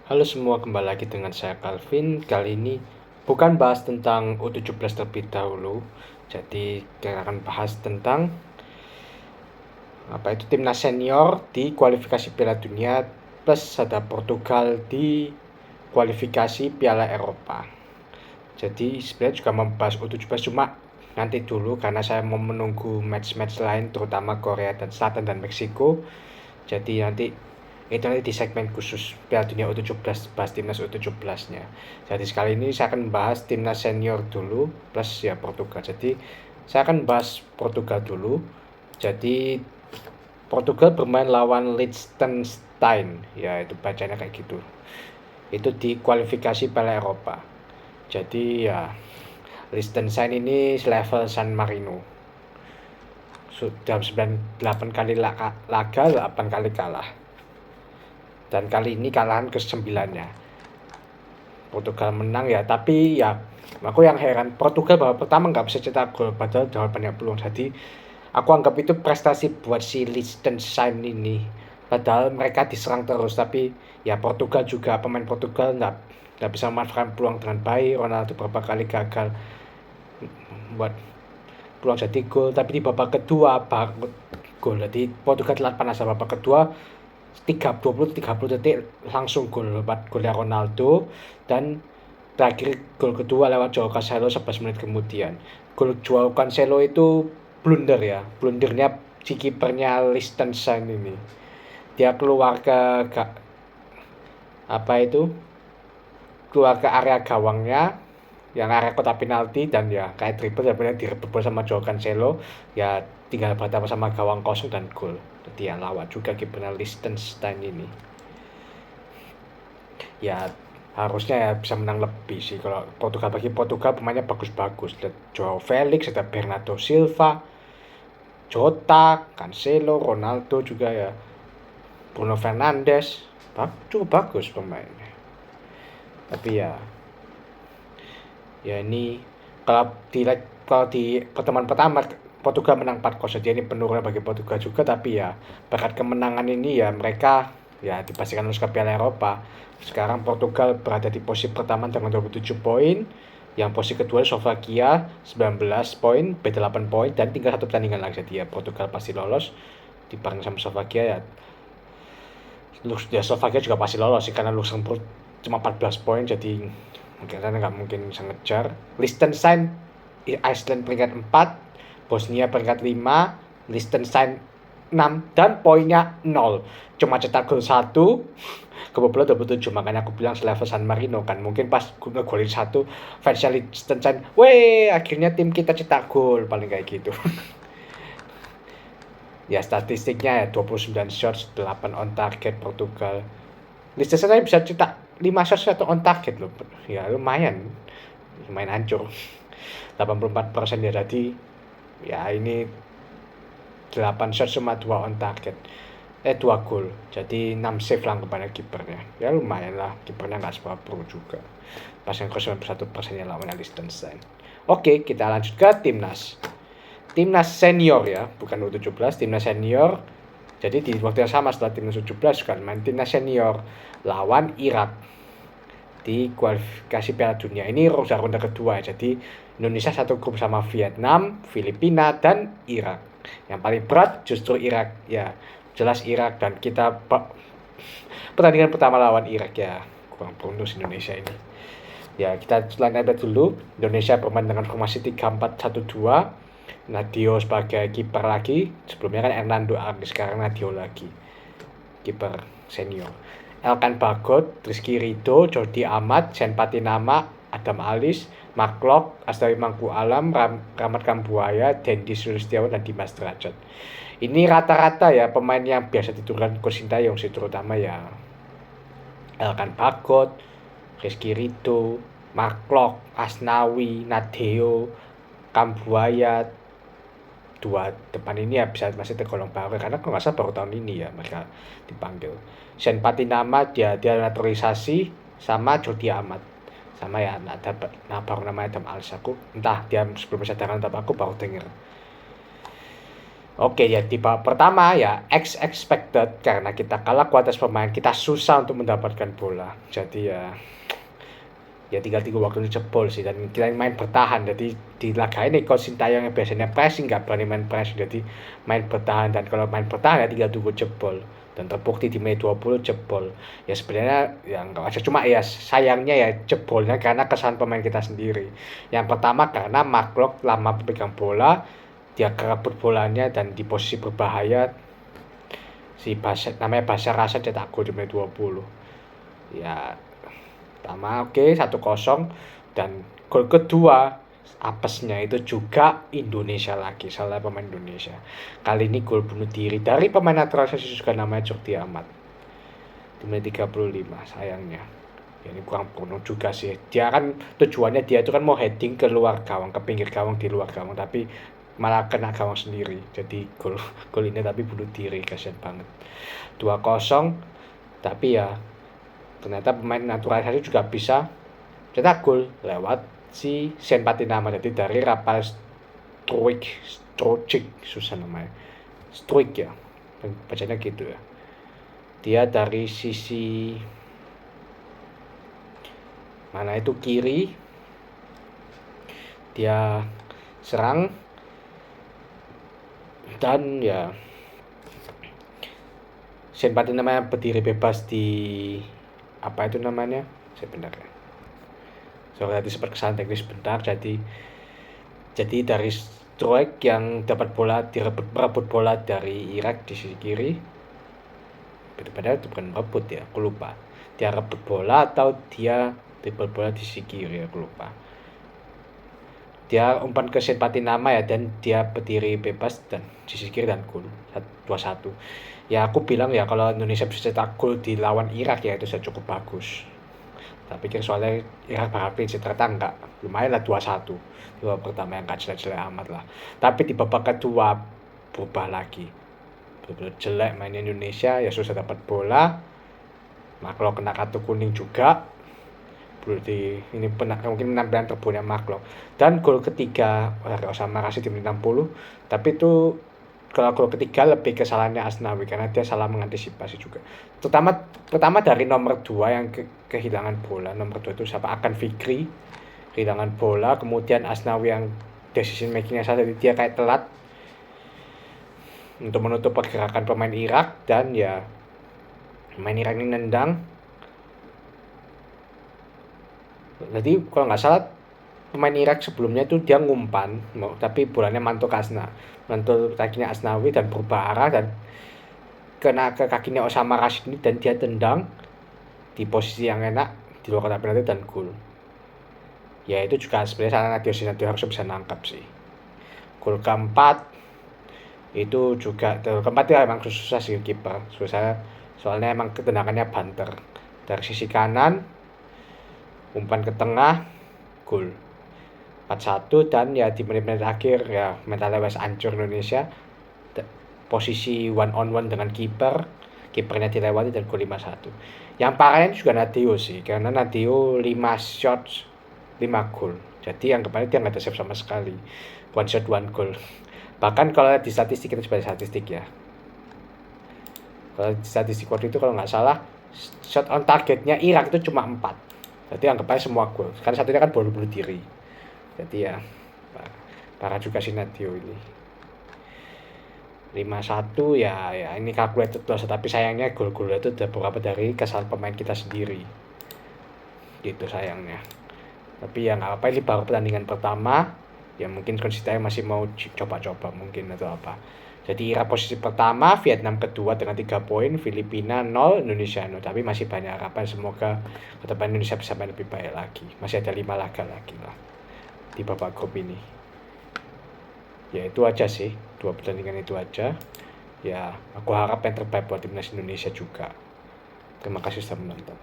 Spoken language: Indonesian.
Halo semua, kembali lagi dengan saya Calvin. Kali ini bukan bahas tentang U17 terlebih dahulu. Jadi kita akan bahas tentang timnas senior di kualifikasi Piala Dunia plus ada Portugal di kualifikasi Piala Eropa. Jadi sebenarnya juga membahas U17 cuma nanti dulu karena saya mau menunggu match-match lain terutama Korea dan Selatan dan Meksiko. Jadi nanti di segmen khusus Piala Dunia U17, bahas timnas U17-nya. Jadi sekali ini saya akan bahas timnas senior dulu plus ya Portugal. Jadi saya akan bahas Portugal dulu. Jadi Portugal bermain lawan Liechtenstein, ya itu bacanya kayak gitu. Itu di kualifikasi Piala Eropa. Jadi ya Liechtenstein ini selevel San Marino. Sudah 98 kali laga, 8 kali kalah. Dan kali ini kalahan ke-9-nya. Portugal menang ya, tapi ya aku yang heran Portugal babak pertama nggak bisa cetak gol padahal dapat banyak peluang. Jadi aku anggap itu prestasi buat si Liechtenstein ini, padahal mereka diserang terus. Tapi ya Portugal juga, pemain Portugal nggak bisa memanfaatkan peluang dengan baik. Ronaldo beberapa kali gagal buat peluang jadi gol, tapi di babak kedua gol. Jadi Portugal telat panas babak kedua 30 detik langsung gol lewat golnya Ronaldo, dan terakhir gol kedua lewat Joao Cancelo 11 menit kemudian. Gol Joao Cancelo itu blunder ya, blundernya si kipernya Liechtenstein ini. Dia keluar ke keluar ke area gawangnya, yang area kotak penalti, dan ya kayak dribble dan kemudian direbut sama Joao Cancelo, ya tinggal berhadapan sama gawang kosong dan gol. Jadi ya lawat juga kipernya Liechtenstein ini. Ya harusnya ya bisa menang lebih sih kalau Portugal. Bagi Portugal pemainnya bagus-bagus, ada Joao Felix, ada Bernardo Silva, Jota, Cancelo, Ronaldo juga ya, Bruno Fernandes, cukup bagus pemainnya. Tapi ya ini kalau di pertemuan pertama Portugal menang 4-0, jadi ini penurunan bagi Portugal juga. Tapi ya berkat kemenangan ini ya mereka ya dipastikan lolos ke Piala Eropa. Sekarang Portugal berada di posisi pertama dengan 27 poin. Yang posisi kedua Slovakia 19 poin, beda 8 poin, dan tinggal satu pertandingan lagi. Jadi ya Portugal pasti lolos dibareng sama Slovakia ya. Slovakia juga pasti lolos sih karena Luxembourg cuma 14 poin, jadi mungkin nggak mungkin bisa ngejar. Liechtenstein, Iceland peringkat 4, Bosnia peringkat 5, Liechtenstein 6, dan poinnya 0. Cuma cetak gol 1, kebobolan 27. Makanya aku bilang selevel San Marino kan. Mungkin pas ngegolin 1, fansnya Liechtenstein, weh akhirnya tim kita cetak gol, paling kayak gitu. Ya statistiknya ya 29 shots, 8 on target Portugal. Liechtenstein bisa cetak 5 shots atau on target loh. Ya lumayan hancur. 84% ya, tadi ya ini 8 shots cuma 2 on target, 2 gol, jadi 6 save lah kepada kipernya. Ya lumayan lah, kipernya nggak seberapa pro juga pas yang ke 91% ya lawan Liechtenstein. Oke, kita lanjut ke timnas senior ya, bukan U17, timnas senior. Jadi di waktu yang sama setelah timnas U17 kan main timnas senior lawan Irak di kualifikasi Piala Dunia. Ini ronde kedua, jadi Indonesia satu grup sama Vietnam, Filipina, dan Irak. Yang paling berat justru Irak ya, jelas Irak, dan kita pertandingan pertama lawan Irak ya kurang beruntung Indonesia ini. Ya kita lanjut dulu. Indonesia bermain dengan formasi 3-4-1-2. Nadio sebagai kiper lagi. Sebelumnya kan Hernando Ari, sekarang Nadio lagi kiper senior. Elkan Bagot, Rizky Ridho, Jordi Amat, Sen Patinama, Adam Alis, Mark Locke, Astawi Mangku Alam, Rahmat Kambuaya, Dendi Sulistiawan, dan Dimas Derajat. Ini rata-rata ya pemain yang biasa diturunkan Coach Sintayong sih, terutama ya Elkan Bagot, Rizky Ridho, Mark Locke, Asnawi, Nadeo, Kambuaya. Dua depan ini ya bisa masih tergolong baru karena kalau nggak salah baru tahun ini ya mereka dipanggil. Sen Patinama dia naturalisasi sama Jordi Amat, sama ya baru namanya Adam Alsaku, entah dia sebelum sadar atau aku baru denger. Oke, ya di babak pertama ya expected karena kita kalah kualitas pemain, kita susah untuk mendapatkan bola. Jadi ya tinggal tunggu waktu jebol sih, dan kita main bertahan. Jadi di laga ini Coach Sintayong yang biasanya pressing nggak berani main pressing, jadi main bertahan, dan kalau main bertahan ya tinggal tunggu jebol, dan terbukti di menit 20 jebol. Ya sebenarnya ya nggak wajar, cuma ya sayangnya ya jebolnya karena kesalahan pemain kita sendiri. Yang pertama karena Mark lama pegang bola, dia kerebut bolanya, dan di posisi berbahaya si namanya Bashar Rashad cetak gol di menit 20. Ya pertama oke 1-0, dan gol kedua apesnya itu juga Indonesia lagi, salah pemain Indonesia. Kali ini gol bunuh diri dari pemain naturalisasi juga, namanya Jordi Amat di menit 35. Sayangnya ya, ini kurang beruntung juga sih. Dia kan tujuannya dia itu kan mau heading ke luar gawang, ke pinggir gawang, di luar gawang, tapi malah kena gawang sendiri. Jadi gol ini tapi bunuh diri, kasihan banget. 2-0, tapi ya ternyata pemain naturalisasi juga bisa cetak gol lewat si Sen Patinama. Jadi dari Rapal Strujic, susah namanya, Struik ya bacanya gitu ya. Dia dari sisi mana itu kiri, dia serang, dan ya Sen Patinama berdiri bebas di apa itu namanya, sebentar ya, tadi sempat kesalahan teknis bentar. Jadi dari Stroik yang dapat bola, merebut bola dari Irak di sisi kiri. Padahal itu bukan merebut ya, aku lupa. Dia rebut bola atau dia dribble bola di sisi kiri, aku lupa. Dia umpan ke Sen Patinama ya, dan dia berdiri bebas dan di sisi kiri, dan gol 2-1. Ya aku bilang ya kalau Indonesia bisa cetak gol di lawan Irak ya itu sudah cukup bagus. Tak pikir soalnya Irak bakal clean sheet, ternyata enggak. Lumayan lah 2-1. Di babak pertama yang gak jelek-jelek amat lah. Tapi di babak kedua berubah lagi. Betul-betul jelek mainnya Indonesia, ya susah dapat bola. Mark kena kartu kuning juga. Berarti ini mungkin penampilan terburuknya Mark. Dan gol ketiga oleh Osama Rashid di menit 60. Tapi itu kalau gol ketiga lebih kesalahannya Asnawi karena dia salah mengantisipasi juga. Terutama dari nomor 2 yang kehilangan bola. Nomor 2 itu siapa? Akan Fikri kehilangan bola, kemudian Asnawi yang decision makingnya salah, jadi dia kayak telat untuk menutup pergerakan pemain Irak, dan ya pemain Irak ini nendang. Jadi kalau nggak salah pemain Irak sebelumnya itu dia ngumpan, tapi bolanya mantul kakinya Asnawi dan berubah arah dan kena ke kakinya Osama Rashid ini, dan dia tendang di posisi yang enak di luar kotak penalti dan gol. Ya itu juga sebenarnya salah Nadio harus bisa nangkap sih. Gol keempat itu juga keempat ya emang susah sih kiper, susah soalnya emang tendangannya banter dari sisi kanan, umpan ke tengah, gol 4-1. Dan ya di menit-menit akhir ya mentalnya wes hancur Indonesia, posisi one on one dengan kipernya dilewati dan gol 5-1. Yang parahnya juga Nadio sih, karena Nadio 5 shots 5 gol, jadi yang kemarin dia nggak ada save sama sekali, one shot one goal. Bahkan kalau di statistik, kita sebagai statistik ya, kalau di statistik waktu itu kalau nggak salah shot on targetnya Irak itu cuma 4, jadi anggap aja semua gol, karena satunya kan bunuh diri. Jadi ya parah juga si Nadio ini. 5-1 ya ini calculated loss, tapi sayangnya gol-gol itu udah beberapa dari kesalahan pemain kita sendiri gitu sayangnya. Tapi ya nggak apa-apa, ini baru pertandingan pertama ya, mungkin konsisten masih mau coba-coba mungkin atau apa. Jadi Irak posisi pertama, Vietnam kedua dengan 3 poin, Filipina 0, Indonesia 0. Tapi masih banyak harapan, semoga ke depan Indonesia bisa main lebih baik lagi. Masih ada 5 laga lagi lah di babak grup ini. Ya itu aja sih, 2 pertandingan itu aja. Ya aku harap yang terbaik buat timnas Indonesia juga. Terima kasih sudah menonton.